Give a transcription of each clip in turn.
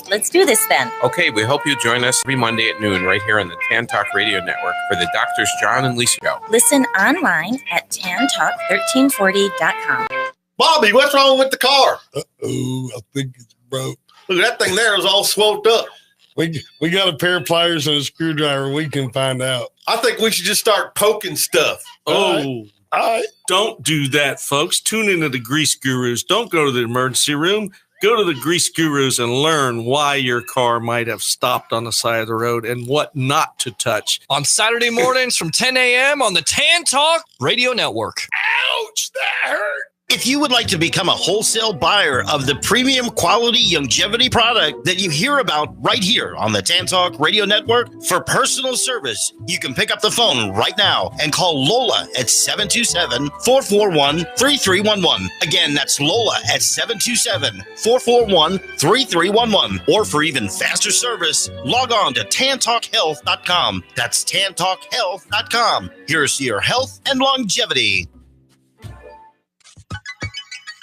Let's do this then. Okay, we hope you join us every Monday at noon right here on the Tan Talk Radio Network for the Doctors John and Lisa Show. Listen online at tantalk1340.com. Bobby, what's wrong with the car? Uh-oh, I think it's broke. Look, that thing there is all swelled up. We got a pair of pliers and a screwdriver. We can find out. I think we should just start poking stuff. Oh, don't do that, folks. Tune into the Grease Gurus. Don't go to the emergency room. Go to the Grease Gurus and learn why your car might have stopped on the side of the road and what not to touch. On Saturday mornings from 10 a.m. on the Tan Talk Radio Network. Ouch, that hurt. If you would like to become a wholesale buyer of the premium quality longevity product that you hear about right here on the Tan Talk Radio Network for personal service, you can pick up the phone right now and call Lola at 727-441-3311. Again, that's Lola at 727-441-3311. Or for even faster service, log on to tantalkhealth.com. That's tantalkhealth.com. Here's to your health and longevity.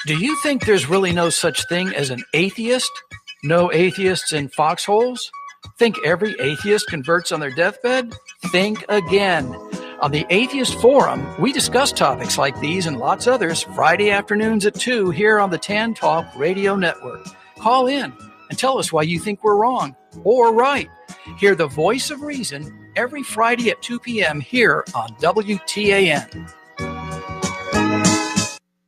Do you think there's really no such thing as an atheist? No atheists in foxholes? Think every atheist converts on their deathbed? Think again. On the Atheist Forum, we discuss topics like these and lots others Friday afternoons at 2 here on the Tan Talk Radio Network. Call in and tell us why you think we're wrong or right. Hear the voice of reason every Friday at 2 p.m. here on WTAN.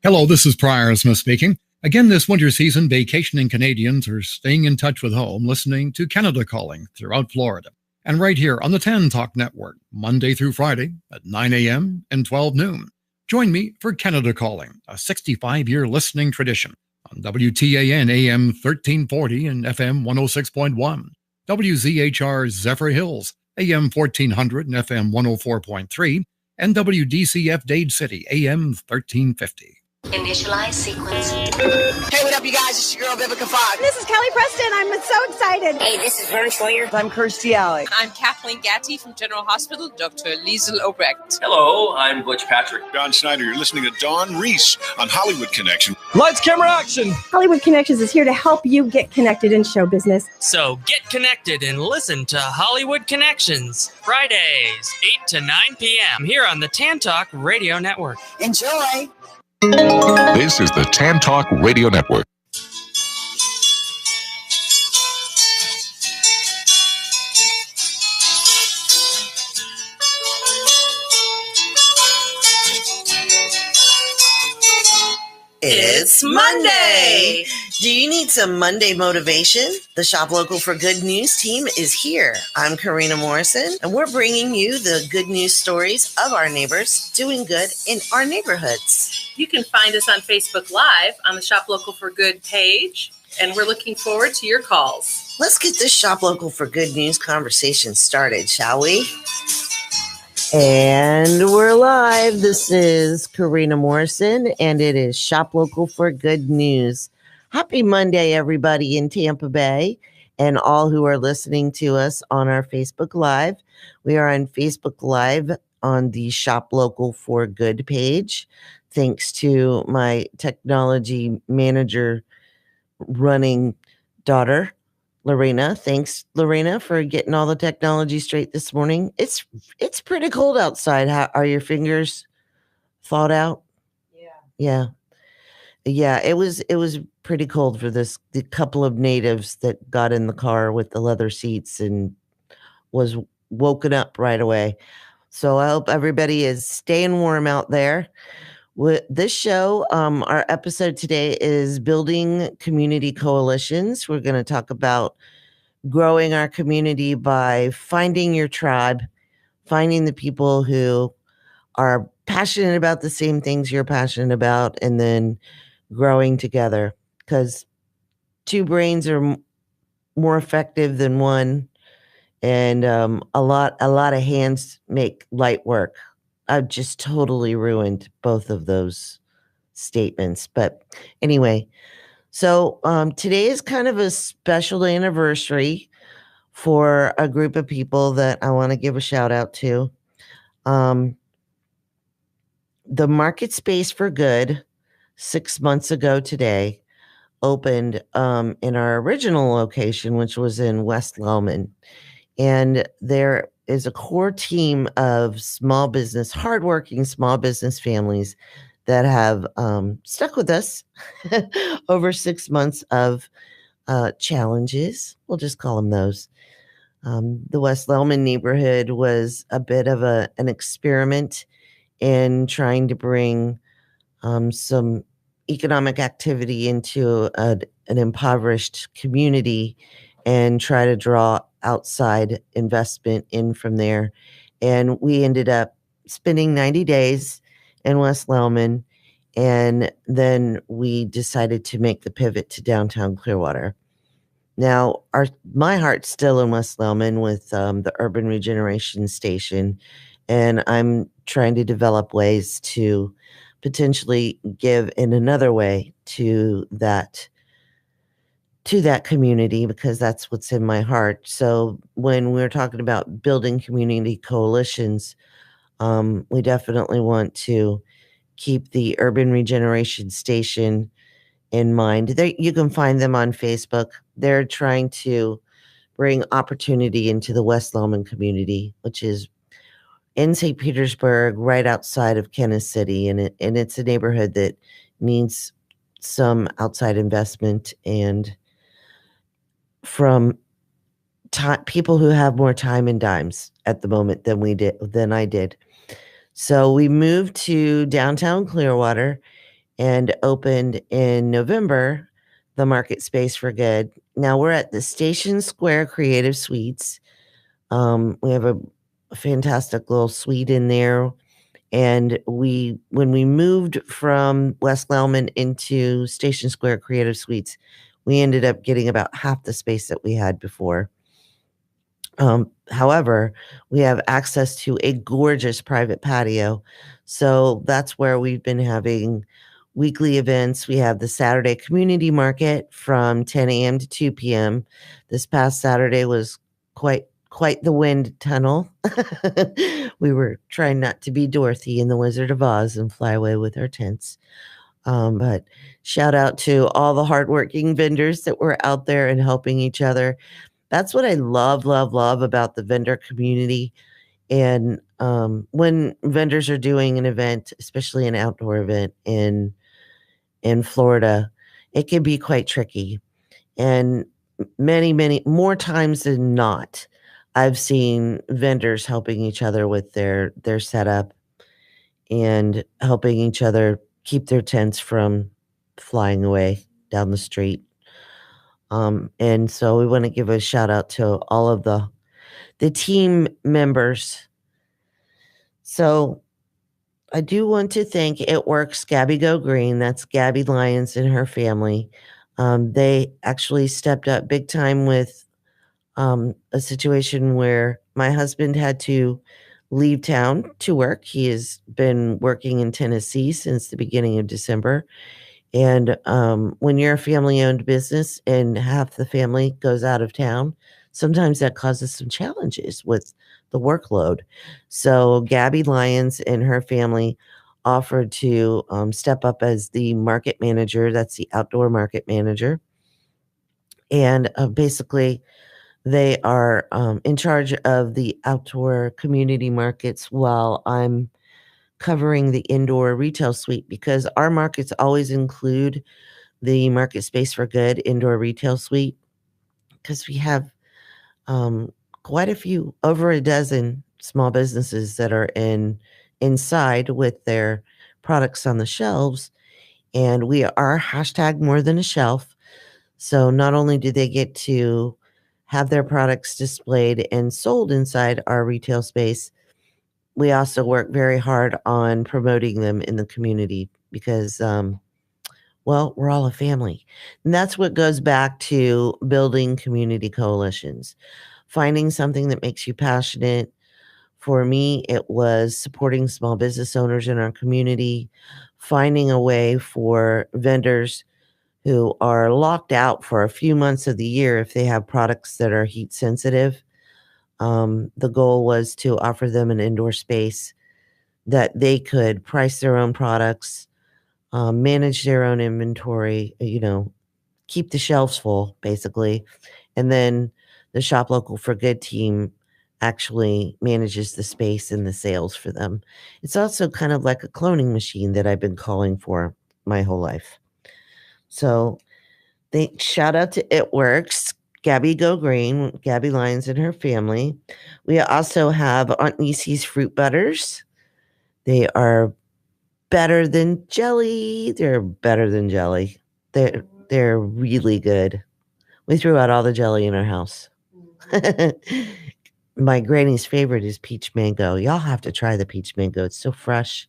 Hello, this is Prior Smith speaking. Again, this winter season, vacationing Canadians are staying in touch with home, listening to Canada Calling throughout Florida. And right here on the Tan Talk Network, Monday through Friday at 9 a.m. and 12 noon. Join me for Canada Calling, a 65-year listening tradition on WTAN AM 1340 and FM 106.1, WZHR Zephyr Hills, AM 1400 and FM 104.3, and WDCF Dade City, AM 1350. Initialize sequence. Hey, what up, you guys? It's your girl, Vivica Fox. This is Kelly Preston. I'm so excited. Hey, this is Vern Troyer. I'm Kirstie Alley. I'm Kathleen Gatty from General Hospital, Dr. Liesel Obrecht. Hello, I'm Butch Patrick. Don Snyder. You're listening to Dawn Reese on Hollywood Connection. Lights, camera, action. Hollywood Connections is here to help you get connected in show business. So get connected and listen to Hollywood Connections, Fridays, 8 to 9 p.m. here on the Tan Talk Radio Network. Enjoy. This is the Tan Talk Radio Network. It's Monday. Do you need some Monday motivation? The Shop Local for Good News team is here. I'm Karena Morrison, and we're bringing you the good news stories of our neighbors doing good in our neighborhoods. You can find us on Facebook Live on the Shop Local for Good page, and we're looking forward to your calls. Let's get this Shop Local for Good News conversation started, shall we? And we're live. This is Karena Morrison, and it is Shop Local for Good News. Happy Monday, everybody in Tampa Bay and all who are listening to us on our Facebook Live. We are on Facebook Live on the Shop Local for Good page. Thanks to my technology manager running daughter, Lorena. Thanks, Lorena, for getting all the technology straight this morning. It's pretty cold outside. How are your fingers thawed out? Yeah. It was pretty cold for the couple of natives that got in the car with the leather seats and was woken up right away. So I hope everybody is staying warm out there. With this show, our episode today is building community coalitions. We're going to talk about growing our community by finding your tribe, finding the people who are passionate about the same things you're passionate about, and then growing together. Because two brains are more effective than one, and a lot of hands make light work. I've just totally ruined both of those statements. But anyway, so today is kind of a special anniversary for a group of people that I want to give a shout out to. The MarketSpace For Good, 6 months ago today, opened in our original location, which was in West Lowman. And there is a core team of hardworking small business families that have stuck with us over 6 months of challenges. We'll just call them those. The West Lowman neighborhood was a bit of an experiment in trying to bring some economic activity into an impoverished community and try to draw outside investment in from there. And we ended up spending 90 days in West Lowman, and then we decided to make the pivot to downtown Clearwater. Now, my heart's still in West Lowman with the Urban Regeneration Station, and I'm trying to develop ways to potentially give in another way to that community, because that's what's in my heart. So when we're talking about building community coalitions, we definitely want to keep the Urban Regeneration Station in mind. You can find them on Facebook. They're trying to bring opportunity into the West Lowman community, which is in St. Petersburg, right outside of Kansas City. And it's a neighborhood that needs some outside investment and from people who have more time and dimes at the moment than I did. So we moved to downtown Clearwater and opened in November the MarketSpace For Good. Now we're at the Station Square Creative Suites. We have a fantastic little suite in there. And when we moved from West Lowman into Station Square Creative Suites, we ended up getting about half the space that we had before. However, we have access to a gorgeous private patio. So that's where we've been having weekly events. We have the Saturday community market from 10 a.m. to 2 p.m. This past Saturday was quite the wind tunnel. We were trying not to be Dorothy in the Wizard of Oz and fly away with our tents. But shout out to all the hardworking vendors that were out there and helping each other. That's what I love about the vendor community. And when vendors are doing an event, especially an outdoor event in Florida, it can be quite tricky. And many more times than not, I've seen vendors helping each other with their setup and helping each other keep their tents from flying away down the street. And so we want to give a shout out to all of the team members. So I do want to thank It Works Gabby Go Green. That's Gabby Lyons and her family. They actually stepped up big time with a situation where my husband had to leave town to work. He has been working in Tennessee since the beginning of December. And when you're a family-owned business and half the family goes out of town, sometimes that causes some challenges with the workload. So Gabby Lyons and her family offered to step up as the market manager. That's the outdoor market manager. And basically, they are in charge of the outdoor community markets while I'm covering the indoor retail suite, because our markets always include the MarketSpace For Good indoor retail suite, because we have quite a few, over a dozen small businesses that are inside with their products on the shelves. And we are hashtag more than a shelf. So not only do they get to have their products displayed and sold inside our retail space, we also work very hard on promoting them in the community because, well, we're all a family. And that's what goes back to building community coalitions, finding something that makes you passionate. For me, it was supporting small business owners in our community, finding a way for vendors who are locked out for a few months of the year if they have products that are heat sensitive. The goal was to offer them an indoor space that they could price their own products, manage their own inventory, keep the shelves full, basically. And then the Shop Local for Good team actually manages the space and the sales for them. It's also kind of like a cloning machine that I've been calling for my whole life. So they shout out to It Works, Gabby Go Green, Gabby Lyons and her family. We also have Aunt Nisi's Fruit Butters. They are better than jelly. They're better than jelly. They're really good. We threw out all the jelly in our house. My granny's favorite is peach mango. Y'all have to try the peach mango. It's so fresh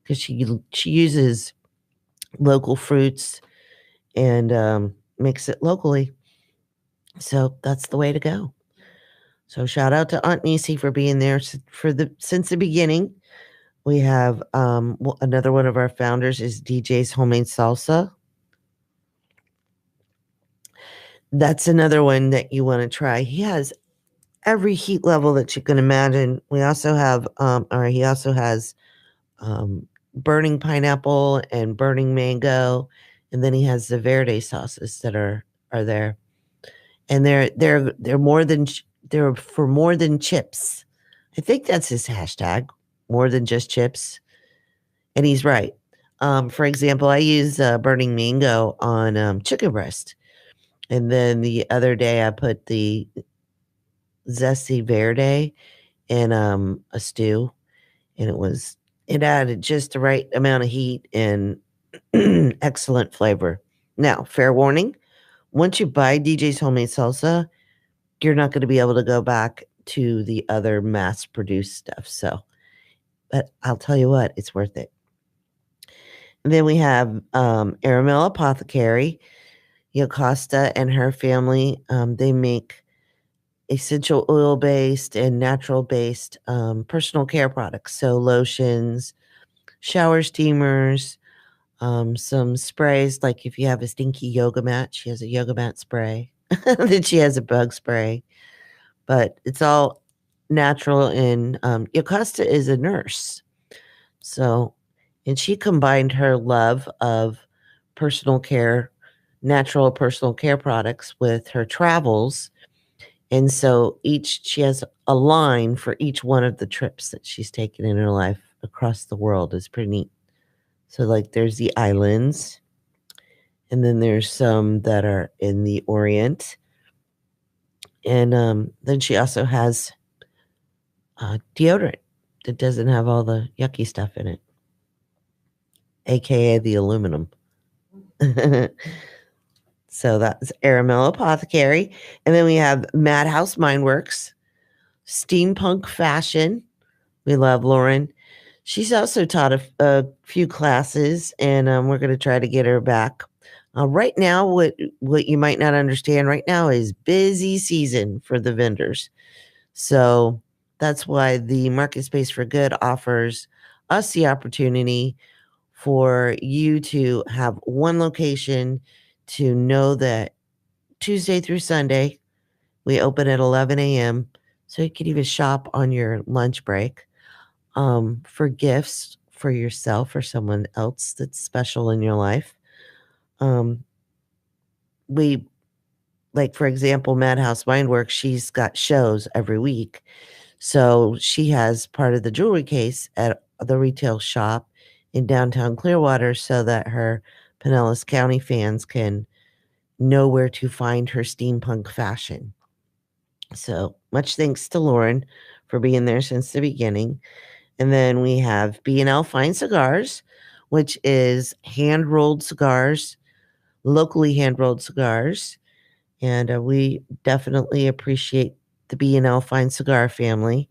because she uses local fruits and makes it locally. So that's the way to go. So shout out to Aunt Nisi for being there since the beginning. We have another one of our founders is DJ's Homemade Salsa. That's another one that you want to try. He has every heat level that you can imagine. We also have, he also has burning pineapple and burning mango, and then he has the verde sauces that are there, and they're for more than chips. I think that's his hashtag, more than just chips, and he's right. For example, I use burning mango on chicken breast, and then the other day I put the zesty verde in a stew, and it added just the right amount of heat and excellent flavor. Now, fair warning, once you buy DJ's Homemade Salsa, you're not going to be able to go back to the other mass-produced stuff. So, but I'll tell you what, it's worth it. And then we have Aramel Apothecary, Yocosta and her family. They make essential oil-based and natural-based personal care products. So lotions, shower steamers, some sprays. Like if you have a stinky yoga mat, she has a yoga mat spray. Then she has a bug spray. But it's all natural. And Yocosta is a nurse. So, and she combined her love of personal care, natural personal care products with her travels. And so she has a line for each one of the trips that she's taken in her life across the world. It's pretty neat. So like there's the islands, and then there's some that are in the Orient. And then she also has deodorant that doesn't have all the yucky stuff in it, aka the aluminum. So that's Aramel Apothecary. And then we have Madhouse Mindworks, Steampunk Fashion. We love Lauren. She's also taught a few classes, and we're going to try to get her back. Right now, what you might not understand right now is busy season for the vendors. So that's why the MarketSpace for Good offers us the opportunity for you to have one location to know that Tuesday through Sunday, we open at 11 a.m. So you can even shop on your lunch break for gifts for yourself or someone else that's special in your life. We, like, for example, Madhouse Mindworks, she's got shows every week. So she has part of the jewelry case at the retail shop in downtown Clearwater so that her Pinellas County fans can know where to find her steampunk fashion. So much thanks to Lauren for being there since the beginning. And then we have B&L Fine Cigars, which is hand-rolled cigars, locally hand-rolled cigars. And we definitely appreciate the B&L Fine Cigar family.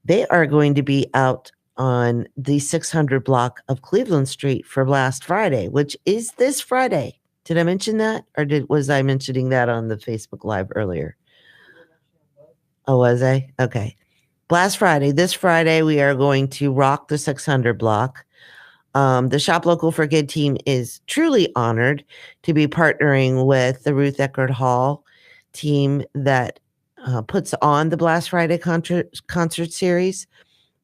They are going to be out on the 600 block of Cleveland Street for Blast Friday, which is this Friday. Did I mention that? Or was I mentioning that on the Facebook Live earlier? Oh, was I? Okay. Blast Friday. This Friday, we are going to rock the 600 block. The Shop Local for Good team is truly honored to be partnering with the Ruth Eckerd Hall team that puts on the Blast Friday concert series.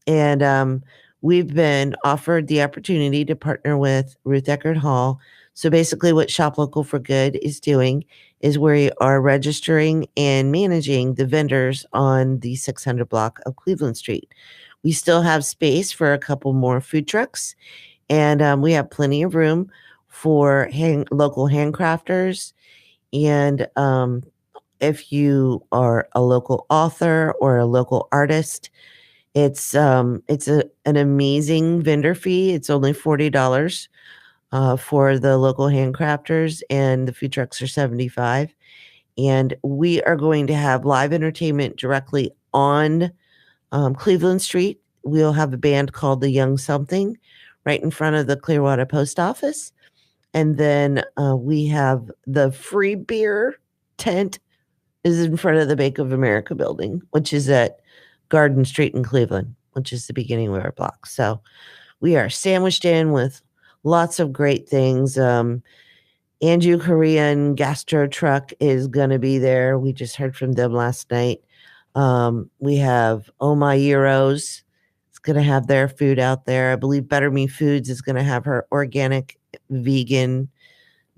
And we've been offered the opportunity to partner with Ruth Eckerd Hall So basically what Shop Local for Good is doing is we are registering and managing the vendors on the 600 block of Cleveland Street. We still have space for a couple more food trucks, and we have plenty of room for local handcrafters. And if you are a local author or a local artist, it's an amazing vendor fee. It's only $40 for the local handcrafters, and the food trucks are $75. And we are going to have live entertainment directly on Cleveland Street. We'll have a band called the Young Something right in front of the Clearwater Post Office. And then we have the free beer tent is in front of the Bank of America building, which is at Garden Street in Cleveland, which is the beginning of our block. So we are sandwiched in with lots of great things. Andrew Korean Gastro Truck is going to be there. We just heard from them last night. We have Oh My Euros. It's going to have their food out there. I believe Better Me Foods is going to have her organic vegan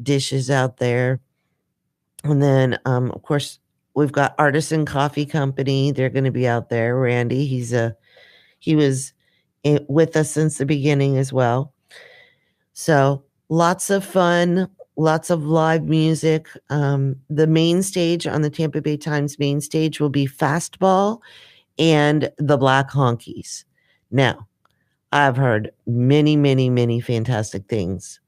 dishes out there. And then, of course, we've got Artisan Coffee Company. They're going to be out there. Randy, he was with us since the beginning as well. So lots of fun, lots of live music. The main stage on the Tampa Bay Times main stage will be Fastball and the Black Honkies. Now, I've heard many, many, many fantastic things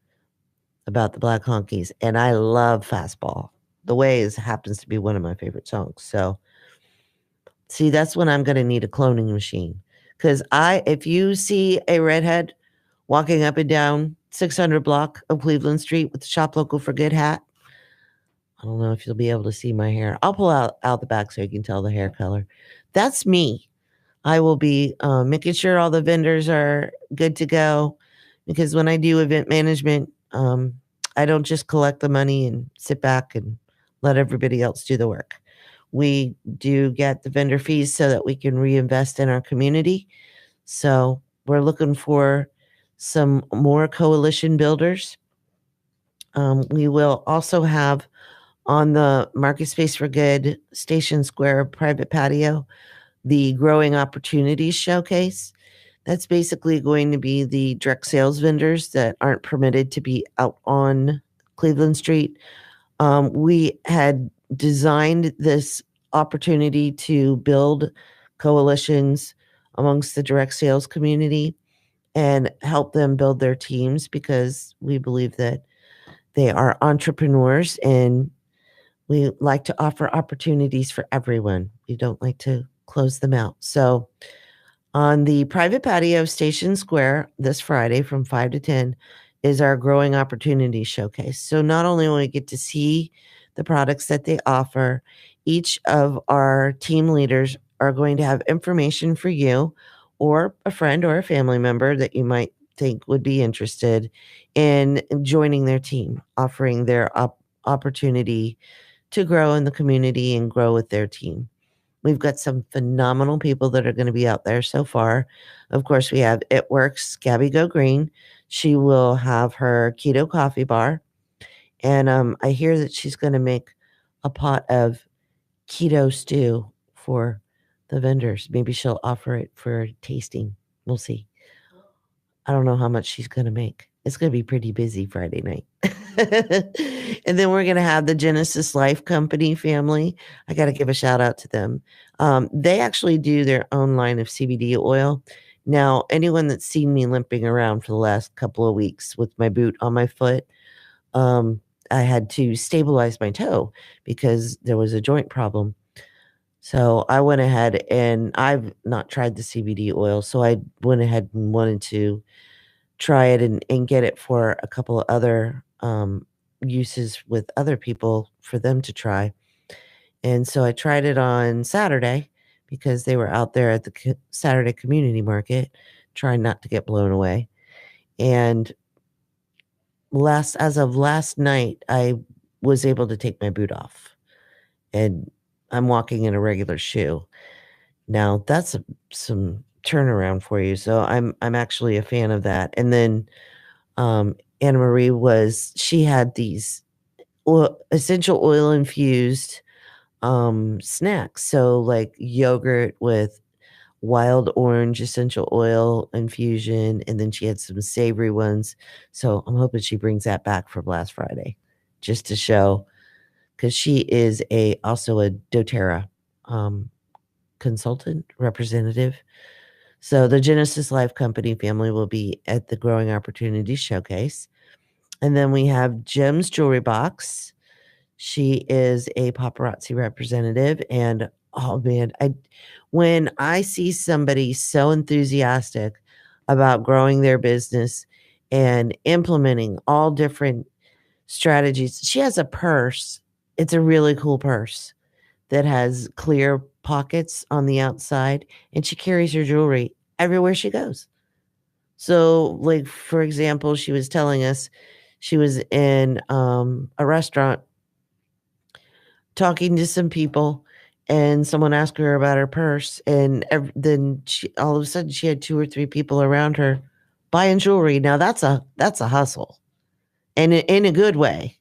about the Black Honkies, and I love Fastball. The Ways happens to be one of my favorite songs. So, see, that's when I'm going to need a cloning machine. Because if you see a redhead walking up and down 600 block of Cleveland Street with the Shop Local for Good hat, I don't know if you'll be able to see my hair. I'll pull out the back so you can tell the hair color. That's me. I will be making sure all the vendors are good to go, because when I do event management, I don't just collect the money and sit back and let everybody else do the work. We do get the vendor fees so that we can reinvest in our community. So we're looking for some more coalition builders. We will also have on the MarketSpace For Good Station Square private patio the Growing Opportunities Showcase. That's basically going to be the direct sales vendors that aren't permitted to be out on Cleveland Street. We had designed this opportunity to build coalitions amongst the direct sales community and help them build their teams, because we believe that they are entrepreneurs and we like to offer opportunities for everyone. We don't like to close them out. So on the private patio of Station Square this Friday from 5 to 10 is our Growing Opportunity Showcase. So not only will we get to see the products that they offer, each of our team leaders are going to have information for you or a friend or a family member that you might think would be interested in joining their team, offering their opportunity to grow in the community and grow with their team. We've got some phenomenal people that are going to be out there so far. Of course, we have It Works, Gabby Go Green. She will have her keto coffee bar. And I hear that she's going to make a pot of keto stew for the vendors. Maybe she'll offer it for tasting. We'll see. I don't know how much she's going to make. It's going to be pretty busy Friday night. And then we're going to have the Genesis Life Company family. I got to give a shout out to them. They actually do their own line of CBD oil. Now, anyone that's seen me limping around for the last couple of weeks with my boot on my foot, I had to stabilize my toe because there was a joint problem. So I went ahead, and I've not tried the CBD oil. So I went ahead and wanted to try it and get it for a couple of other uses with other people for them to try. And so I tried it on Saturday because they were out there at the Saturday community market trying not to get blown away. And as of last night, I was able to take my boot off, and I'm walking in a regular shoe. Now that's some turnaround for you. So I'm actually a fan of that. And then Anna Marie she had these essential oil infused snacks. So like yogurt with wild orange essential oil infusion, and then she had some savory ones. So I'm hoping she brings that back for Blast Friday, just to show, because she is also a doTERRA consultant representative. So the Genesis Life Company family will be at the Growing Opportunities Showcase. And then we have Jim's Jewelry Box. She is a paparazzi representative, and oh man, when I see somebody so enthusiastic about growing their business and implementing all different strategies, she has a purse. It's a really cool purse that has clear pockets on the outside, and she carries her jewelry everywhere she goes. So, like, for example, she was telling us she was in a restaurant talking to some people, and someone asked her about her purse, and then all of a sudden she had 2 or 3 people around her buying jewelry. Now that's a hustle, and in a good way.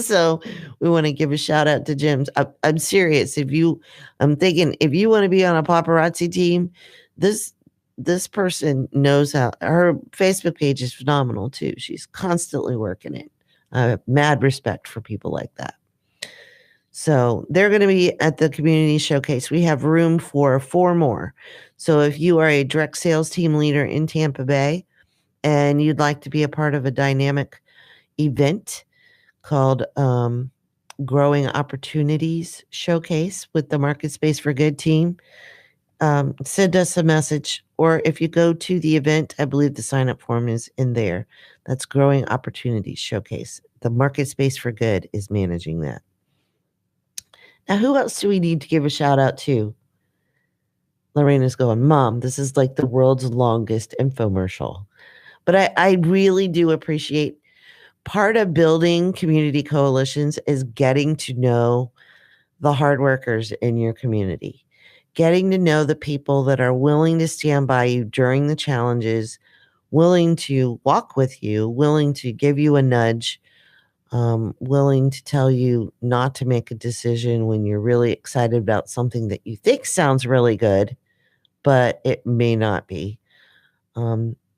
So we want to give a shout out to Jim's. I'm serious. I'm thinking if you want to be on a paparazzi team, this person knows how. Her Facebook page is phenomenal too. She's constantly working it. I have mad respect for people like that. So they're going to be at the community showcase. We have room for 4 more. So if you are a direct sales team leader in Tampa Bay and you'd like to be a part of a dynamic event called Growing Opportunities Showcase with the MarketSpace For Good team, send us a message. Or if you go to the event, I believe the sign-up form is in there. That's Growing Opportunities Showcase. The MarketSpace For Good is managing that. Now, who else do we need to give a shout out to? Lorena's going, Mom, this is like the world's longest infomercial. But I really do appreciate part of building community coalitions is getting to know the hard workers in your community, getting to know the people that are willing to stand by you during the challenges, willing to walk with you, willing to give you a nudge, willing to tell you not to make a decision when you're really excited about something that you think sounds really good, but it may not be.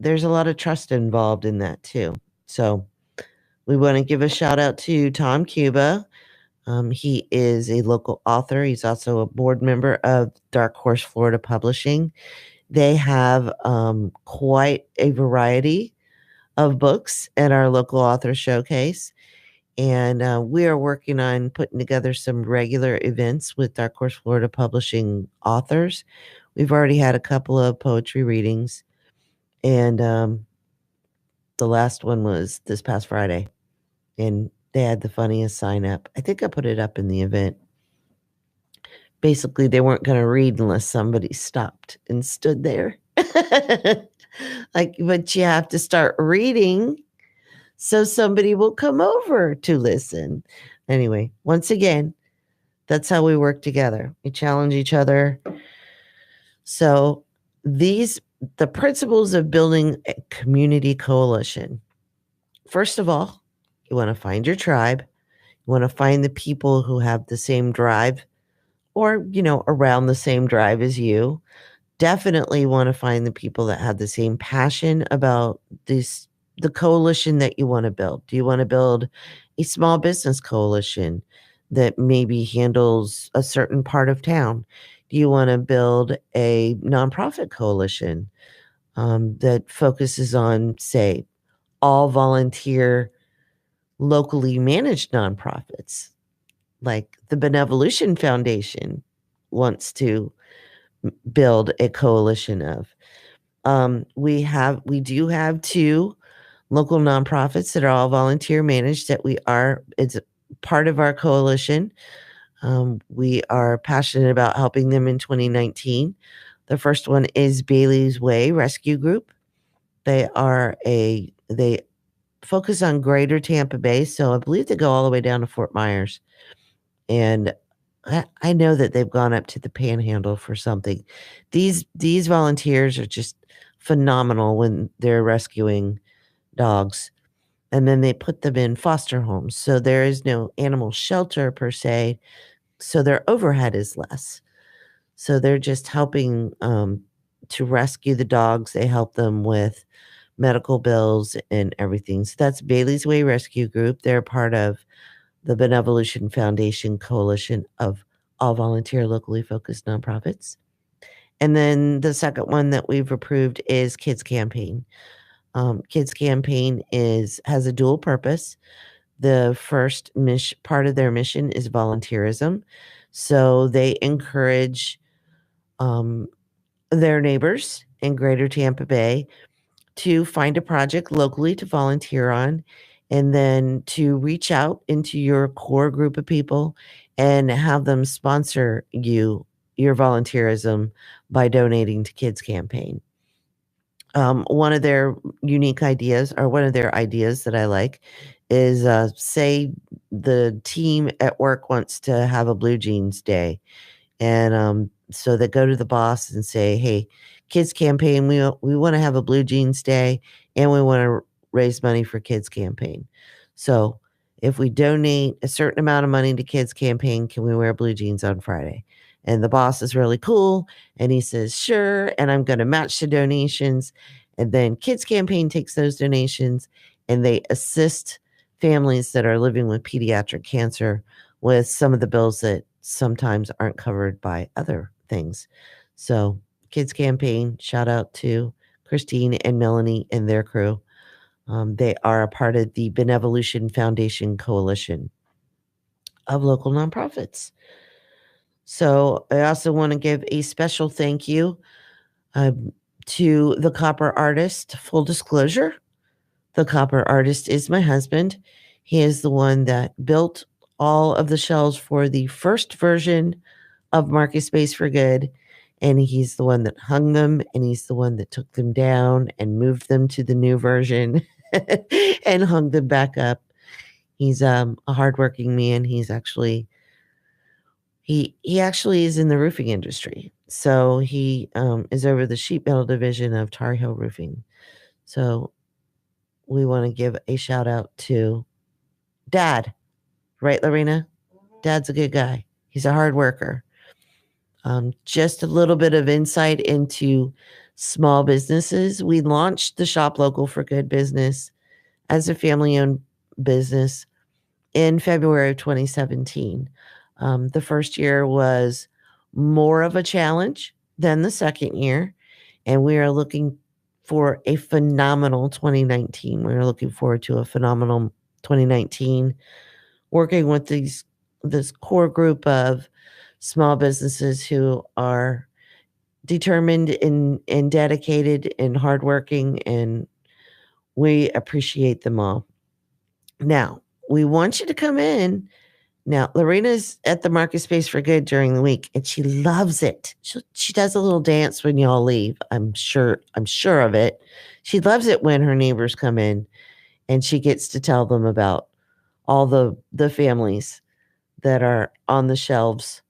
There's a lot of trust involved in that too. So we want to give a shout out to Tom Cuba. He is a local author. He's also a board member of Dark Horse Florida Publishing. They have quite a variety of books at our local author showcase. And we are working on putting together some regular events with Dark Horse Florida Publishing authors. We've already had a couple of poetry readings. And the last one was this past Friday. And they had the funniest sign up. I think I put it up in the event. Basically, they weren't going to read unless somebody stopped and stood there. But you have to start reading so somebody will come over to listen. Anyway, once again, that's how we work together. We challenge each other. So the principles of building a community coalition. First of all, you want to find your tribe. You want to find the people who have the same drive or, around the same drive as you. Definitely want to find the people that have the same passion about the coalition that you want to build. Do you want to build a small business coalition that maybe handles a certain part of town? Do you want to build a nonprofit coalition that focuses on, say, all volunteer, locally managed nonprofits, like the Benevolution Foundation wants to build a coalition of? We do have 2 local nonprofits that are all volunteer managed that it's part of our coalition. We are passionate about helping them in 2019. The first one is Bailey's Way Rescue Group. They focus on greater Tampa Bay, so I believe they go all the way down to Fort Myers. And I know that they've gone up to the Panhandle for something. These volunteers are just phenomenal when they're rescuing dogs. and then they put them in foster homes. So there is no animal shelter per se. So their overhead is less. So they're just helping to rescue the dogs. They help them with medical bills and everything. So that's Bailey's Way Rescue Group. They're part of the Benevolution Foundation Coalition of all volunteer, locally focused nonprofits. And then the second one that we've approved is Kids Campaign. Kids Campaign has a dual purpose. The first part of their mission is volunteerism. So they encourage their neighbors in Greater Tampa Bay to find a project locally to volunteer on, and then to reach out into your core group of people and have them sponsor your volunteerism by donating to Kids Campaign. One of their unique ideas, or one of their ideas that I like, is say the team at work wants to have a blue jeans day. And so they go to the boss and say, hey, Kids Campaign, we want to have a blue jeans day, and we want to raise money for Kids Campaign. So if we donate a certain amount of money to Kids Campaign, can we wear blue jeans on Friday? And the boss is really cool, and he says, sure, and I'm going to match the donations. And then Kids Campaign takes those donations, and they assist families that are living with pediatric cancer with some of the bills that sometimes aren't covered by other things. So Kids Campaign, shout out to Christine and Melanie and their crew. They are a part of the Benevolution Foundation Coalition of local nonprofits. So I also want to give a special thank you to the Copper Artist. Full disclosure, the Copper Artist is my husband. He is the one that built all of the shelves for the first version of MarketSpace For Good, and he's the one that hung them, and he's the one that took them down and moved them to the new version and hung them back up. He's a hardworking man. He's actually he actually is in the roofing industry. So he is over the sheet metal division of Tar Heel Roofing. So we want to give a shout out to Dad. Right, Lorena? Dad's a good guy. He's a hard worker. Just a little bit of insight into small businesses. We launched the Shop Local for Good business as a family-owned business in February of 2017. The first year was more of a challenge than the second year, and we are looking for a phenomenal 2019. We're looking forward to a phenomenal 2019, working with this core group of small businesses who are determined and dedicated and hardworking, and we appreciate them all. Now, we want you to come in. Now, Lorena's at the MarketSpace For Good during the week, and she loves it. She does a little dance when y'all leave. I'm sure of it. She loves it when her neighbors come in, and she gets to tell them about all the families that are on the shelves.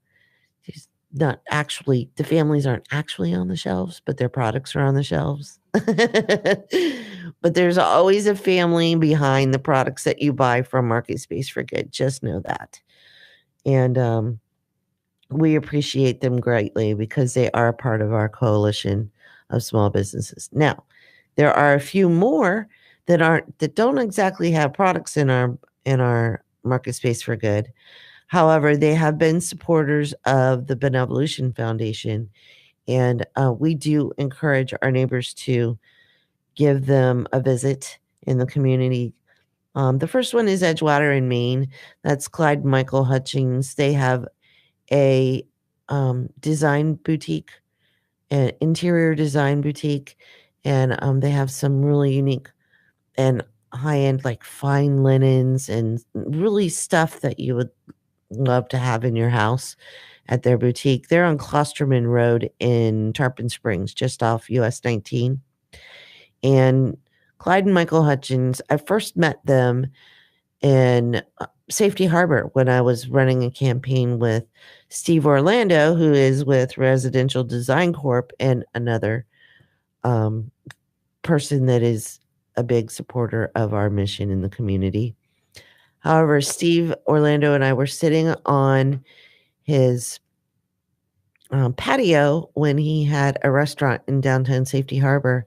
The families aren't actually on the shelves, but their products are on the shelves. But there's always a family behind the products that you buy from MarketSpace For Good. Just know that. And we appreciate them greatly because they are a part of our coalition of small businesses. Now, there are a few more that don't exactly have products in our MarketSpace For Good. However, they have been supporters of the Benevolution Foundation, and we do encourage our neighbors to give them a visit in the community. The first one is Edgewater in Maine. That's Clyde and Michael Hutchings. They have a design boutique, an interior design boutique, and they have some really unique and high-end, like fine linens and really stuff that you would love to have in your house at their boutique. They're on Klosterman Road in Tarpon Springs, just off US 19. And Clyde and Michael Hutchins, I first met them in Safety Harbor when I was running a campaign with Steve Orlando, who is with Residential Design Corp, and another person that is a big supporter of our mission in the community. However, Steve Orlando and I were sitting on his patio when he had a restaurant in downtown Safety Harbor.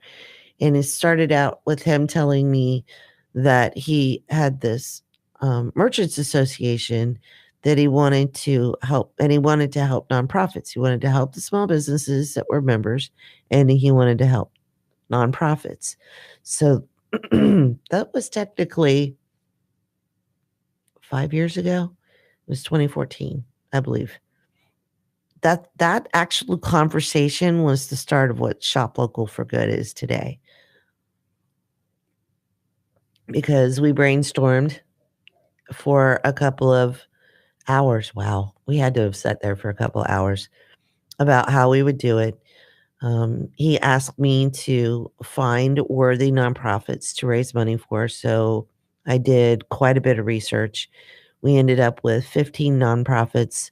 And it started out with him telling me that he had this merchants association that he wanted to help, and he wanted to help nonprofits. He wanted to help the small businesses that were members, and he wanted to help nonprofits. So that was technically 5 years ago. It was 2014, I believe. That actual conversation was the start of what Shop Local for Good is today. Because we brainstormed for a couple of hours. Wow. We had to have sat there for a couple of hours about how we would do it. He asked me to find worthy nonprofits to raise money for. So I did quite a bit of research. We ended up with 15 nonprofits,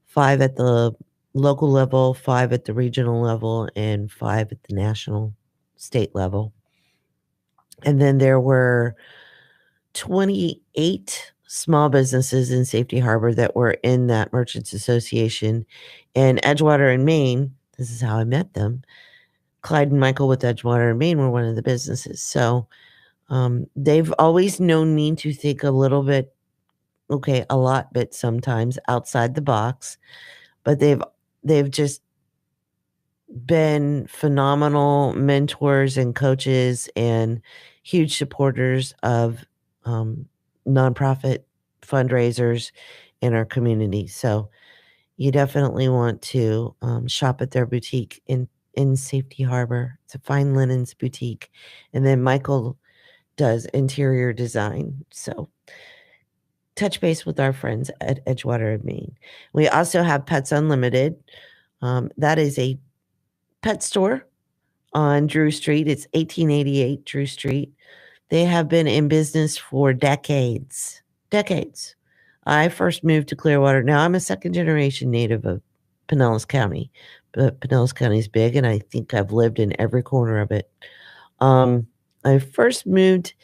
5 at the local level, 5 at the regional level, and 5 at the national state level. And then there were 28 small businesses in Safety Harbor that were in that Merchants Association. And Edgewater and Maine, this is how I met them. Clyde and Michael with Edgewater and Maine were one of the businesses. So they've always known me to think a little bit, a lot bit sometimes outside the box. But they've just been phenomenal mentors and coaches and huge supporters of nonprofit fundraisers in our community. So you definitely want to shop at their boutique in Safety Harbor. It's a fine linens boutique. And then Michael does interior design. So touch base with our friends at Edgewater and Maine. We also have Pets Unlimited. That is a pet store on Drew Street. It's 1888 Drew Street. They have been in business for decades. I first moved to Clearwater. Now I'm a second generation native of Pinellas County, but Pinellas County is big, and I think I've lived in every corner of it. I first moved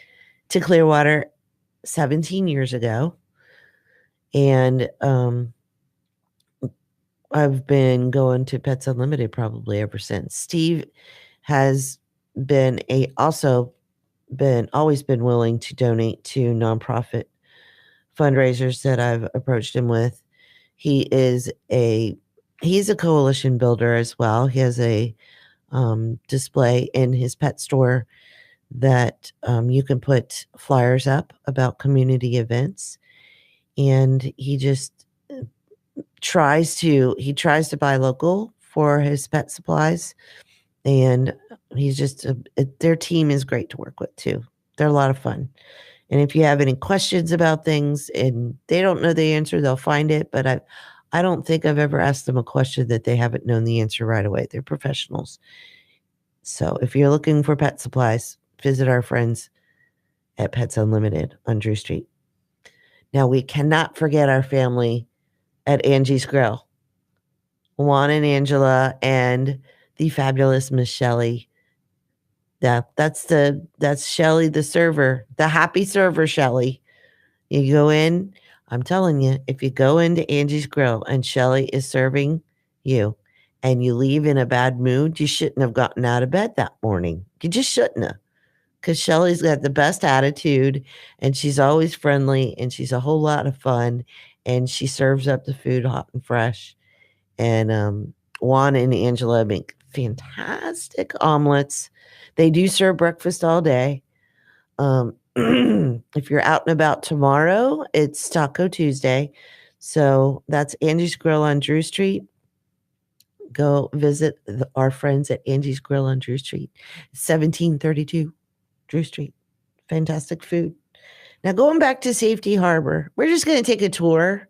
to Clearwater 17 years ago, and I've been going to Pets Unlimited probably ever since. Steve has been always been willing to donate to nonprofit fundraisers that I've approached him with. He's a coalition builder as well. He has a display in his pet store that you can put flyers up about community events, and he just tries to buy local for his pet supplies. And he's just their team is great to work with too. They're a lot of fun. And if you have any questions about things and they don't know the answer, they'll find it. But I don't think I've ever asked them a question that they haven't known the answer right away. They're professionals. So if you're looking for pet supplies, visit our friends at Pets Unlimited on Drew Street. Now, we cannot forget our family at Angie's Grill. Juan and Angela and the fabulous Miss Shelley. That's Shelley, the server, the happy server, Shelley. You go in, I'm telling you, if you go into Angie's Grill and Shelley is serving you and you leave in a bad mood, you shouldn't have gotten out of bed that morning. You just shouldn't have. Because Shelley's got the best attitude, and she's always friendly, and she's a whole lot of fun, and she serves up the food hot and fresh. And Juan and Angela make fantastic omelets. They do serve breakfast all day. If you're out and about tomorrow, it's Taco Tuesday. So that's Angie's Grill on Drew Street. Go visit our friends at Angie's Grill on Drew Street, 1732 Drew Street. Fantastic food. Now, going back to Safety Harbor, we're just going to take a tour.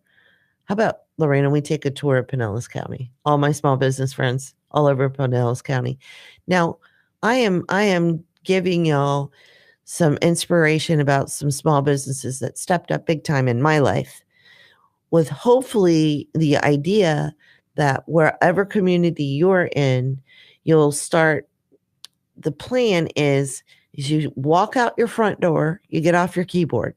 How about, Lorena, we take a tour of Pinellas County? All my small business friends all over Pinellas County. Now, I am giving y'all some inspiration about some small businesses that stepped up big time in my life, with hopefully the idea that wherever community you're in, you'll start. The plan is is you walk out your front door, you get off your keyboard.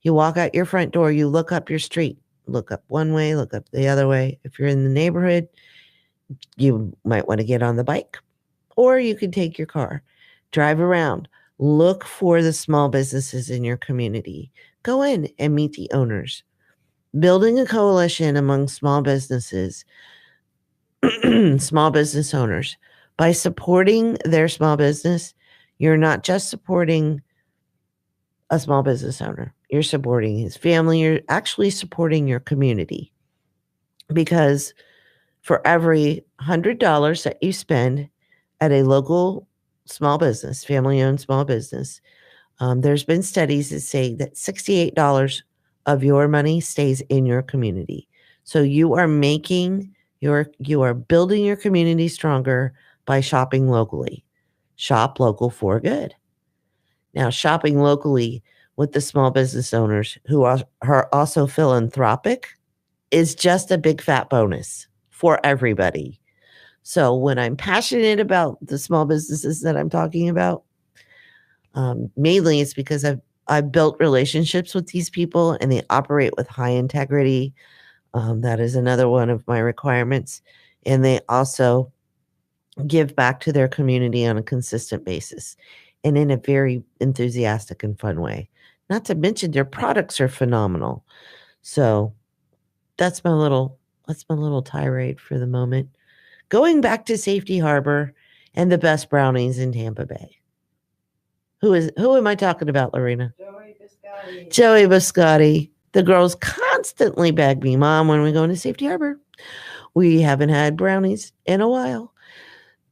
You walk out your front door, you look up your street. Look up one way, look up the other way. If you're in the neighborhood, you might want to get on the bike, or you can take your car, drive around, look for the small businesses in your community. Go in and meet the owners. Building a coalition among small businesses, small business owners. By supporting their small business, you're not just supporting a small business owner. You're supporting his family. You're actually supporting your community, because for every $100 that you spend at a local small business, family-owned small business, there's been studies that say that $68 of your money stays in your community. So you are building your community stronger by shopping locally. Shop local for good. Now, shopping locally with the small business owners who are also philanthropic is just a big fat bonus for everybody. So when I'm passionate about the small businesses that I'm talking about, mainly it's because I've built relationships with these people and they operate with high integrity. That is another one of my requirements. And they also give back to their community on a consistent basis and in a very enthusiastic and fun way. Not to mention their products are phenomenal. So that's my little tirade for the moment. Going back to Safety Harbor and the best brownies in Tampa Bay. Who am I talking about, Lorena? Joey Biscotti. The girls constantly beg me, Mom, when we go into Safety Harbor? We haven't had brownies in a while.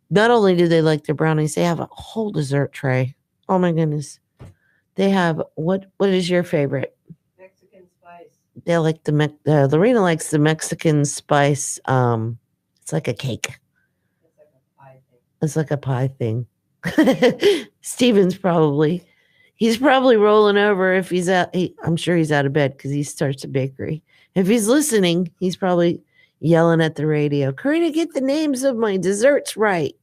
Not only do they like their brownies, they have a whole dessert tray. Oh my goodness. They have, what is your favorite? Mexican spice. They like Lorena likes the Mexican spice. It's like a cake. It's like a pie thing. Steven's he's probably rolling over if he's out. I'm sure he's out of bed because he starts a bakery. If he's listening, he's probably yelling at the radio, Karena, get the names of my desserts right.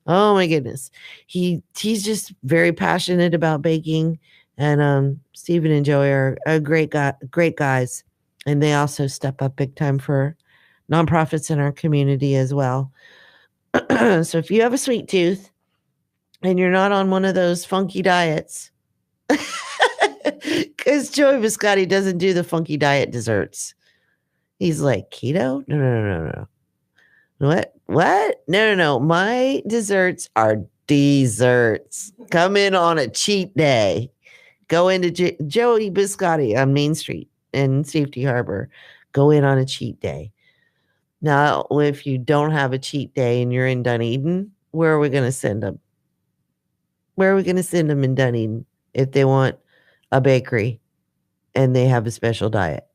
Oh my goodness. He's just very passionate about baking. And Steven and Joey are great guys. And they also step up big time for nonprofits in our community as well. So if you have a sweet tooth and you're not on one of those funky diets, because Joey Biscotti doesn't do the funky diet desserts. He's like, keto? No. What? No. My desserts are desserts. Come in on a cheat day. Go into Joey Biscotti on Main Street in Safety Harbor. Go in on a cheat day. Now, if you don't have a cheat day and you're in Dunedin, where are we going to send them? Where are we going to send them in Dunedin if they want a bakery and they have a special diet?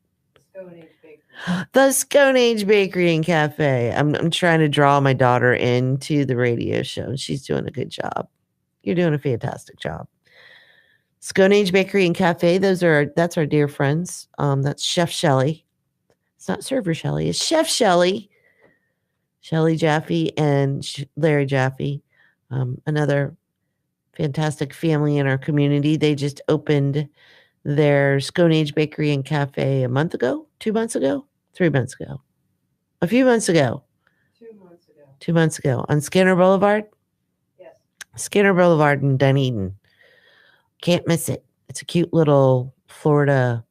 The Scone Age Bakery and Cafe. I'm trying to draw my daughter into the radio show, and she's doing a good job. You're doing a fantastic job. Scone Age Bakery and Cafe. That's our dear friends. That's Chef Shelley. It's not Server Shelley. It's Chef Shelley. Shelley Jaffe and Larry Jaffe. Another fantastic family in our community. They just opened their Scone Age Bakery and Cafe a month ago, 2 months ago, 3 months ago, a few months ago. 2 months ago on Skinner Boulevard. Yes. Skinner Boulevard in Dunedin. Can't miss it. It's a cute little Florida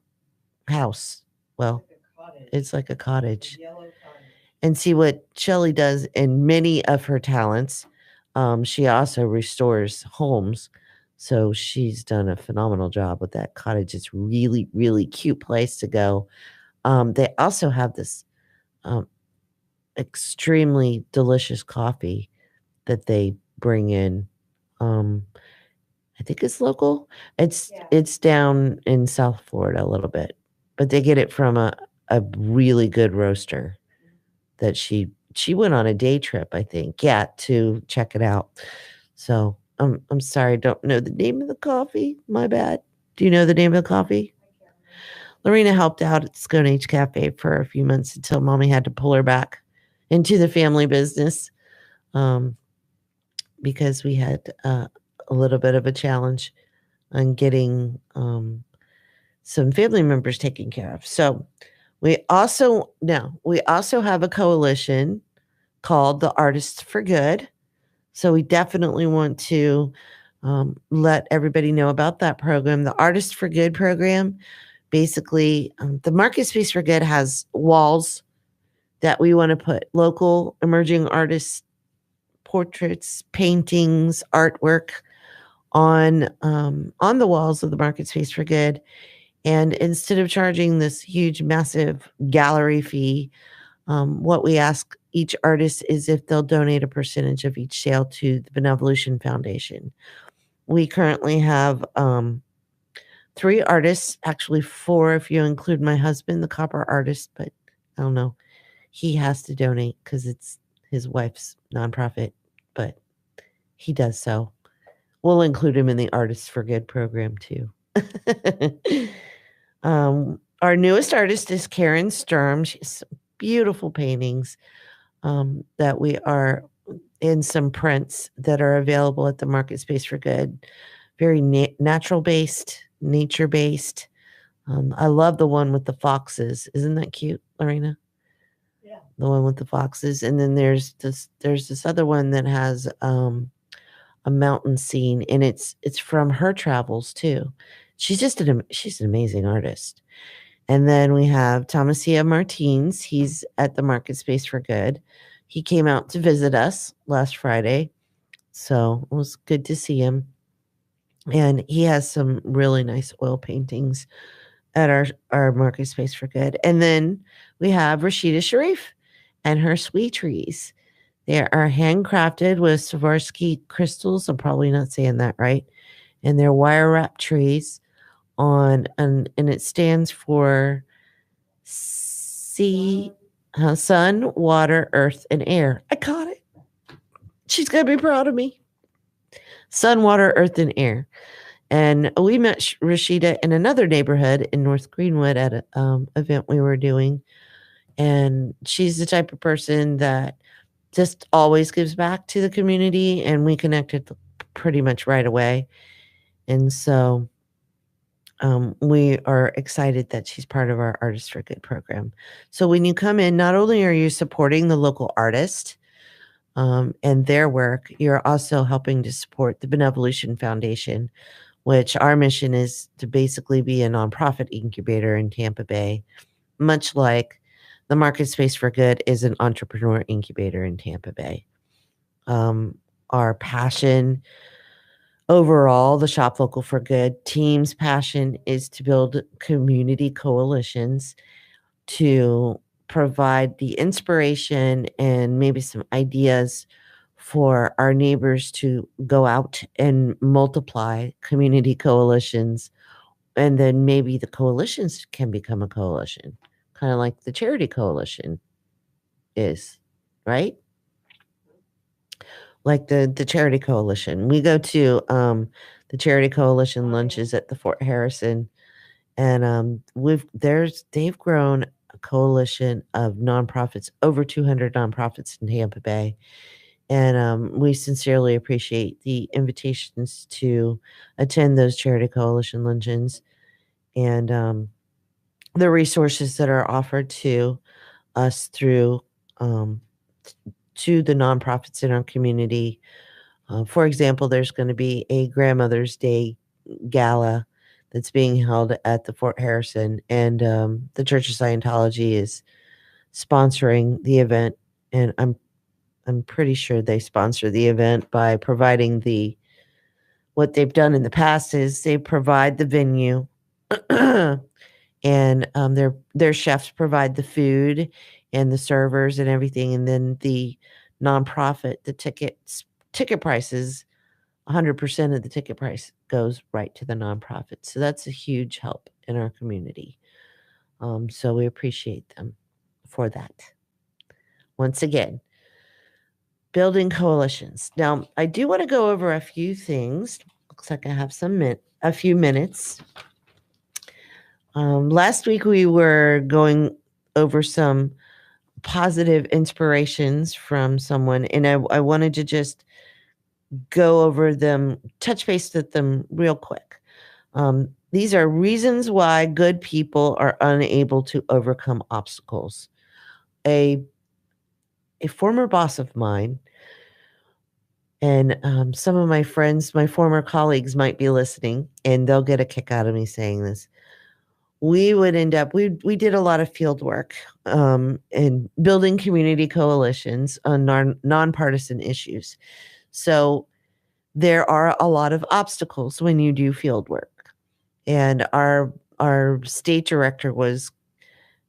house. Well, it's like a cottage. And see what Shelley does in many of her talents. She also restores homes. So she's done a phenomenal job with that cottage. It's really, really cute place to go. They also have this extremely delicious coffee that they bring in. I think it's local. It's down in South Florida a little bit, but they get it from a really good roaster that she went on a day trip, I think, to check it out. So I'm sorry, I don't know the name of the coffee. My bad. Do you know the name of the coffee? Lorena helped out at Scone Age Cafe for a few months until Mommy had to pull her back into the family business because we had a little bit of a challenge on getting some family members taken care of. So we also have a coalition called the Artists for Good. So we definitely want to let everybody know about that program. The Artists for Good program, basically, the MarketSpace for Good has walls that we want to put local emerging artists, portraits, paintings, artwork on the walls of the MarketSpace for Good. And instead of charging this huge, massive gallery fee, what we ask each artist is if they'll donate a percentage of each sale to the Benevolution Foundation. We currently have 3 artists, actually 4 if you include my husband, the copper artist, but I don't know. He has to donate because it's his wife's nonprofit, but he does so. We'll include him in the Artists for Good program too. Our newest artist is Karen Sturm. She has some beautiful paintings that we are in some prints that are available at the MarketSpace for Good. Very natural-based, nature-based. I love the one with the foxes. Isn't that cute, Lorena? Yeah. The one with the foxes. And then there's this other one that has a mountain scene, and it's from her travels too. She's an amazing artist. And then we have Thomasia Martins. He's at the MarketSpace for Good. He came out to visit us last Friday, so it was good to see him. And he has some really nice oil paintings at our MarketSpace for Good. And then we have Rashida Sharif and her sweet trees. They are handcrafted with Swarovski crystals. I'm probably not saying that right. And they're wire wrap trees and it stands for sun, water, earth, and air. I caught it. She's going to be proud of me. Sun, water, earth, and air. And we met Rashida in another neighborhood in North Greenwood at an event we were doing. And she's the type of person that just always gives back to the community. And we connected pretty much right away. And so we are excited that she's part of our Artists for Good program. So when you come in, not only are you supporting the local artist and their work, you're also helping to support the Benevolution Foundation, which our mission is to basically be a nonprofit incubator in Tampa Bay, much like the MarketSpace for Good is an entrepreneur incubator in Tampa Bay. Our passion overall, the Shop Local for Good team's passion is to build community coalitions to provide the inspiration and maybe some ideas for our neighbors to go out and multiply community coalitions. And then maybe the coalitions can become a coalition, kind of like the charity coalition is, right? Like the charity coalition. We go to the charity coalition lunches at the Fort Harrison, and they've grown a coalition of nonprofits, over 200 nonprofits in Tampa Bay. And we sincerely appreciate the invitations to attend those charity coalition luncheons and the resources that are offered to us through to the nonprofits in our community. For example, there's going to be a Grandmother's Day gala that's being held at the Fort Harrison, and the Church of Scientology is sponsoring the event. And I'm pretty sure they sponsor the event by providing what they've done in the past is they provide the venue, and their chefs provide the food and the servers and everything, and then the nonprofit, the ticket prices, 100% of the ticket price goes right to the nonprofit. So that's a huge help in our community. So we appreciate them for that. Once again, building coalitions. Now, I do want to go over a few things. Looks like I have a few minutes. Last week we were going over some positive inspirations from someone, and I wanted to just go over them, touch base with them real quick. These are reasons why good people are unable to overcome obstacles. A former boss of mine, and some of my friends, my former colleagues might be listening, and they'll get a kick out of me saying this. We would end up, we did a lot of field work in building community coalitions on nonpartisan issues. So there are a lot of obstacles when you do field work. And our state director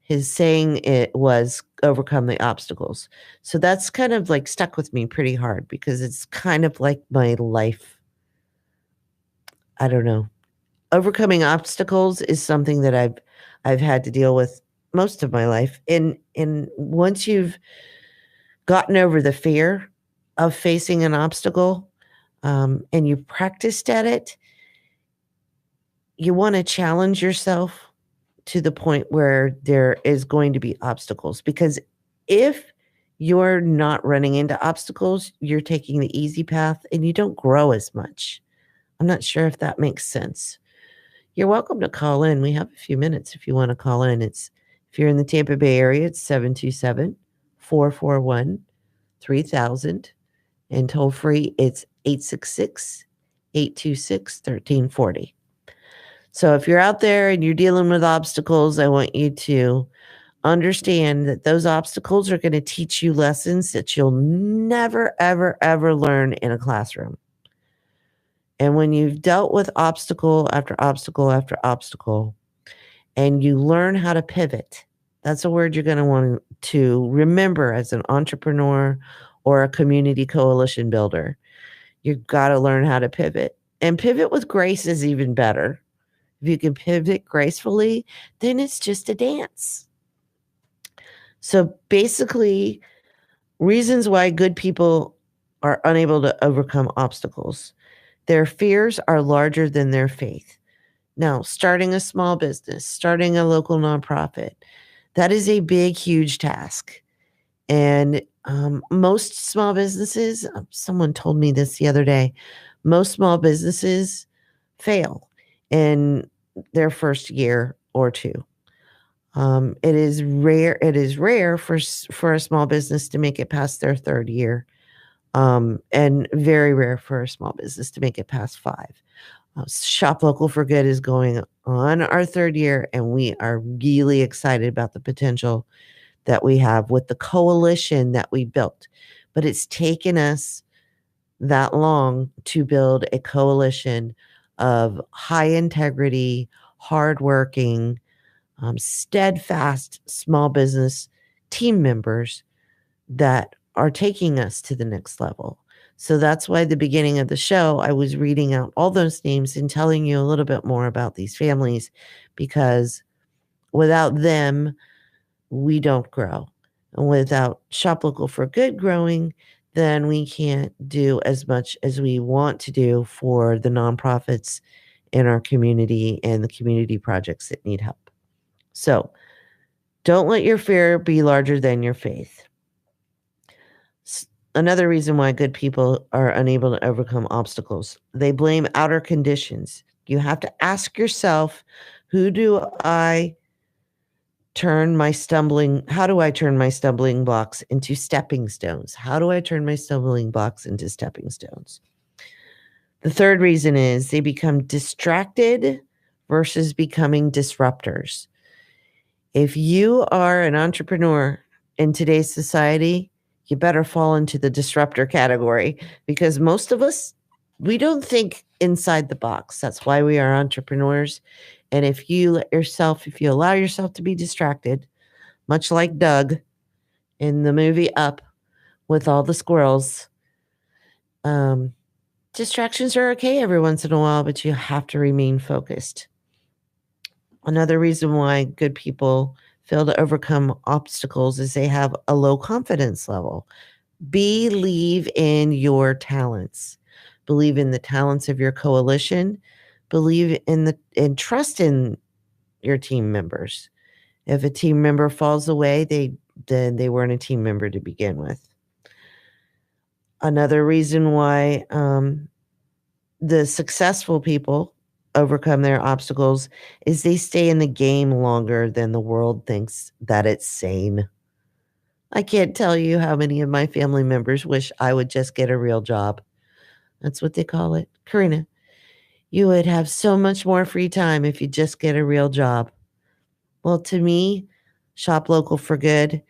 his saying it was overcome the obstacles. So that's kind of like stuck with me pretty hard because it's kind of like my life. I don't know. Overcoming obstacles is something that I've had to deal with most of my life. And once you've gotten over the fear of facing an obstacle, and you practiced at it, you want to challenge yourself to the point where there is going to be obstacles. Because if you're not running into obstacles, you're taking the easy path and you don't grow as much. I'm not sure if that makes sense. You're welcome to call in. We have a few minutes if you want to call in. If you're in the Tampa Bay area, it's 727-441-3000. And toll free, it's 866-826-1340. So if you're out there and you're dealing with obstacles, I want you to understand that those obstacles are going to teach you lessons that you'll never, ever, ever learn in a classroom. And when you've dealt with obstacle after obstacle after obstacle, and you learn how to pivot, that's a word you're going to want to remember as an entrepreneur or a community coalition builder. You've got to learn how to pivot. And pivot with grace is even better. If you can pivot gracefully, then it's just a dance. So basically, reasons why good people are unable to overcome obstacles. Their fears are larger than their faith. Now, starting a small business, starting a local nonprofit, that is a big, huge task. And most small businesses, someone told me this the other day, most small businesses fail in their first year or two. It is rare for a small business to make it past their third year, and very rare for a small business to make it past 5. Shop Local for Good is going on our third year, and we are really excited about the potential that we have with the coalition that we built. But it's taken us that long to build a coalition of high integrity, hardworking, steadfast small business team members that are taking us to the next level. So that's why at the beginning of the show, I was reading out all those names and telling you a little bit more about these families, because without them, we don't grow. And without Shop Local for Good growing, then we can't do as much as we want to do for the nonprofits in our community and the community projects that need help. So don't let your fear be larger than your faith. Another reason why good people are unable to overcome obstacles, they blame outer conditions. You have to ask yourself, how do I turn my stumbling blocks into stepping stones? How do I turn my stumbling blocks into stepping stones? The third reason is they become distracted versus becoming disruptors. If you are an entrepreneur in today's society, you better fall into the disruptor category, because most of us, we don't think inside the box. That's why we are entrepreneurs. And if you allow yourself to be distracted, much like Doug in the movie Up with all the squirrels, distractions are okay every once in a while, but you have to remain focused. Another reason why good people fail to overcome obstacles is they have a low confidence level. Believe in your talents. Believe in the talents of your coalition. Believe in and trust in your team members. If a team member falls away, then they weren't a team member to begin with. Another reason why the successful people overcome their obstacles is they stay in the game longer than the world thinks that it's sane. I can't tell you how many of my family members wish I would just get a real job. That's what they call it. Karena, you would have so much more free time if you just get a real job. Well, to me, Shop Local for Good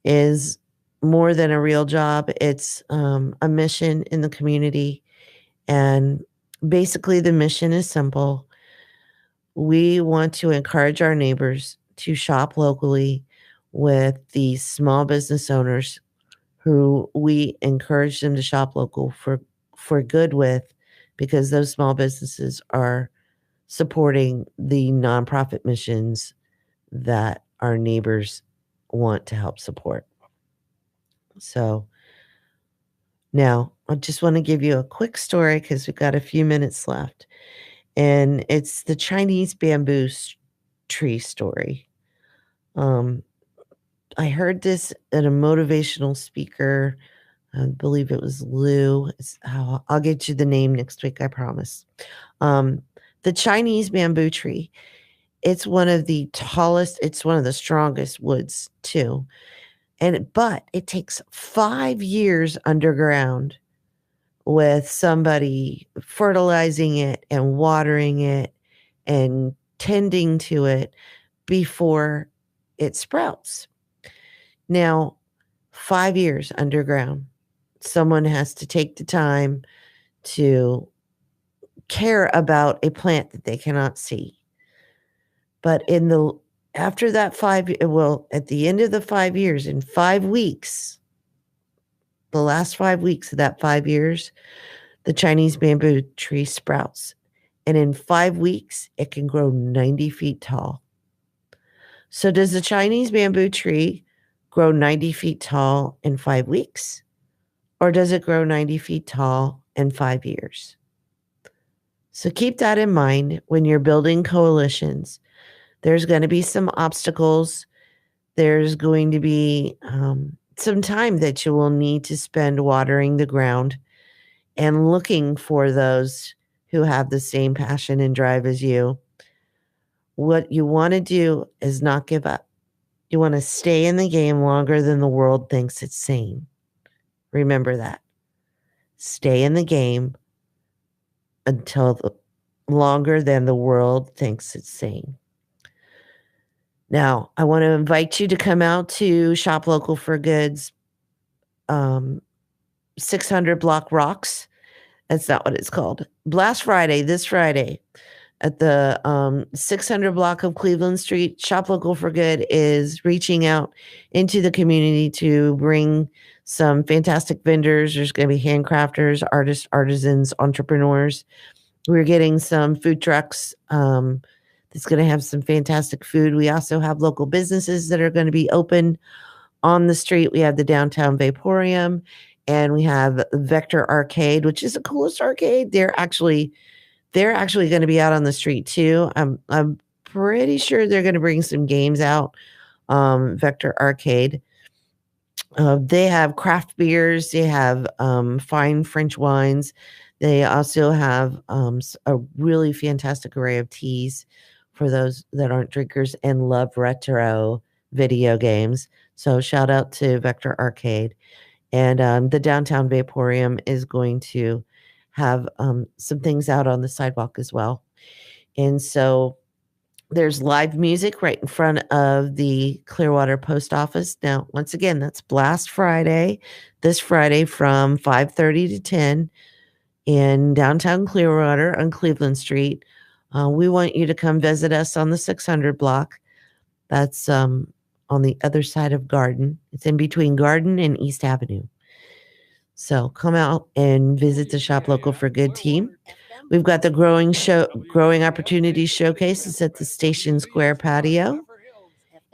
is more than a real job. It's a mission in the community. And basically, the mission is simple. We want to encourage our neighbors to shop locally with these small business owners who we encourage them to shop local for good with, because those small businesses are supporting the nonprofit missions that our neighbors want to help support. So now I just want to give you a quick story because we've got a few minutes left. And it's the Chinese bamboo tree story. I heard this at a motivational speaker. I believe it was Lou. I'll get you the name next week, I promise. The Chinese bamboo tree. It's one of the tallest, it's one of the strongest woods too. But it takes 5 years underground with somebody fertilizing it and watering it and tending to it before it sprouts. Now, 5 years underground, someone has to take the time to care about a plant that they cannot see. But after that at the end of the 5 years, in 5 weeks, the last 5 weeks of that 5 years, the Chinese bamboo tree sprouts. And in 5 weeks, it can grow 90 feet tall. So does the Chinese bamboo tree grow 90 feet tall in 5 weeks? Or does it grow 90 feet tall in 5 years? So keep that in mind when you're building coalitions. There's going to be some obstacles. There's going to be some time that you will need to spend watering the ground and looking for those who have the same passion and drive as you. What you want to do is not give up. You want to stay in the game longer than the world thinks it's sane. Remember that. Stay in the game longer than the world thinks it's sane. Now, I want to invite you to come out to Shop Local for Good's 600 Block Rocks. That's not what it's called. Blast Friday, this Friday, at the 600 block of Cleveland Street. Shop Local for Good is reaching out into the community to bring some fantastic vendors. There's going to be handcrafters, artists, artisans, entrepreneurs. We're getting some food trucks that's going to have some fantastic food. We also have local businesses that are going to be open on the street. We have the Downtown Vaporium, and we have Vector Arcade, which is the coolest arcade. They're actually going to be out on the street too. I'm pretty sure they're going to bring some games out. Vector Arcade. They have craft beers. They have fine French wines. They also have a really fantastic array of teas for those that aren't drinkers and love retro video games. So shout out to Vector Arcade. And the Downtown Vaporium is going to have some things out on the sidewalk as well. And so there's live music right in front of the Clearwater Post Office. Now, once again, that's Blast Friday, this Friday from 5:30 to 10 in downtown Clearwater on Cleveland Street. We want you to come visit us on the 600 block. That's on the other side of Garden. It's in between Garden and East Avenue. So come out and visit the Shop Local for Good team. We've got the Growing Opportunities Showcase. It's at the Station Square patio.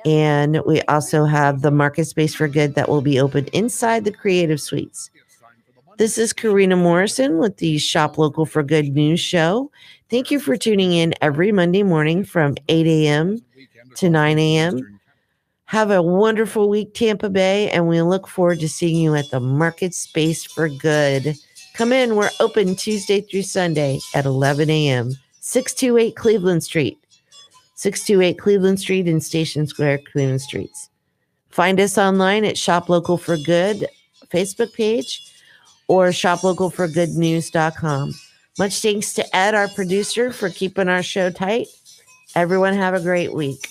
And we also have the MarketSpace For Good that will be open inside the Creative Suites. This is Karena Morrison with the Shop Local for Good news show. Thank you for tuning in every Monday morning from 8 a.m. to 9 a.m. Have a wonderful week, Tampa Bay, and we look forward to seeing you at the MarketSpace For Good. Come in. We're open Tuesday through Sunday at 11 a.m. 628 Cleveland Street. 628 Cleveland Street and Station Square, Cleveland Streets. Find us online at Shop Local for Good Facebook page or shoplocalforgoodnews.com. Much thanks to Ed, our producer, for keeping our show tight. Everyone have a great week.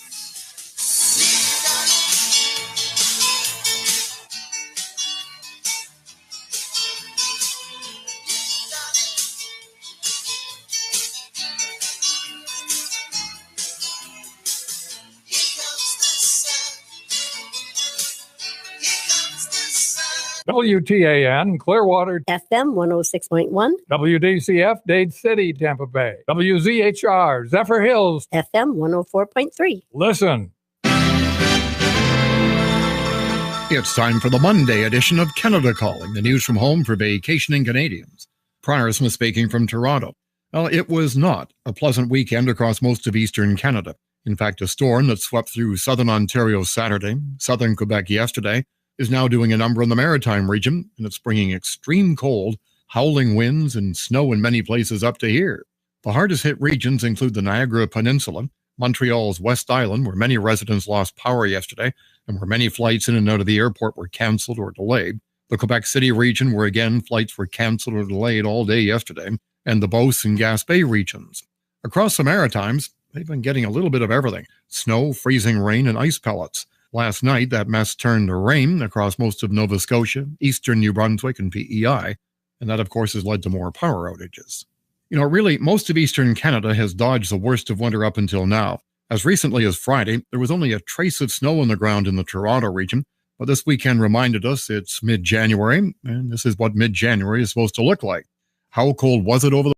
WTAN, Clearwater, FM 106.1, WDCF, Dade City, Tampa Bay, WZHR, Zephyr Hills, FM 104.3. Listen. It's time for the Monday edition of Canada Calling, the news from home for vacationing Canadians. Prior Smith speaking from Toronto. Well, it was not a pleasant weekend across most of eastern Canada. In fact, a storm that swept through southern Ontario Saturday, southern Quebec yesterday, is now doing a number in the Maritime region, and it's bringing extreme cold, howling winds, and snow in many places up to here. The hardest hit regions include the Niagara Peninsula, Montreal's West Island, where many residents lost power yesterday, and where many flights in and out of the airport were canceled or delayed. The Quebec City region, where again flights were canceled or delayed all day yesterday, and the Beauce and Gaspé regions. Across the Maritimes, they've been getting a little bit of everything: snow, freezing rain, and ice pellets. Last night, that mess turned to rain across most of Nova Scotia, eastern New Brunswick, and PEI, and that, of course, has led to more power outages. You know, really, most of eastern Canada has dodged the worst of winter up until now. As recently as Friday, there was only a trace of snow on the ground in the Toronto region, but this weekend reminded us it's mid-January, and this is what mid-January is supposed to look like. How cold was it over the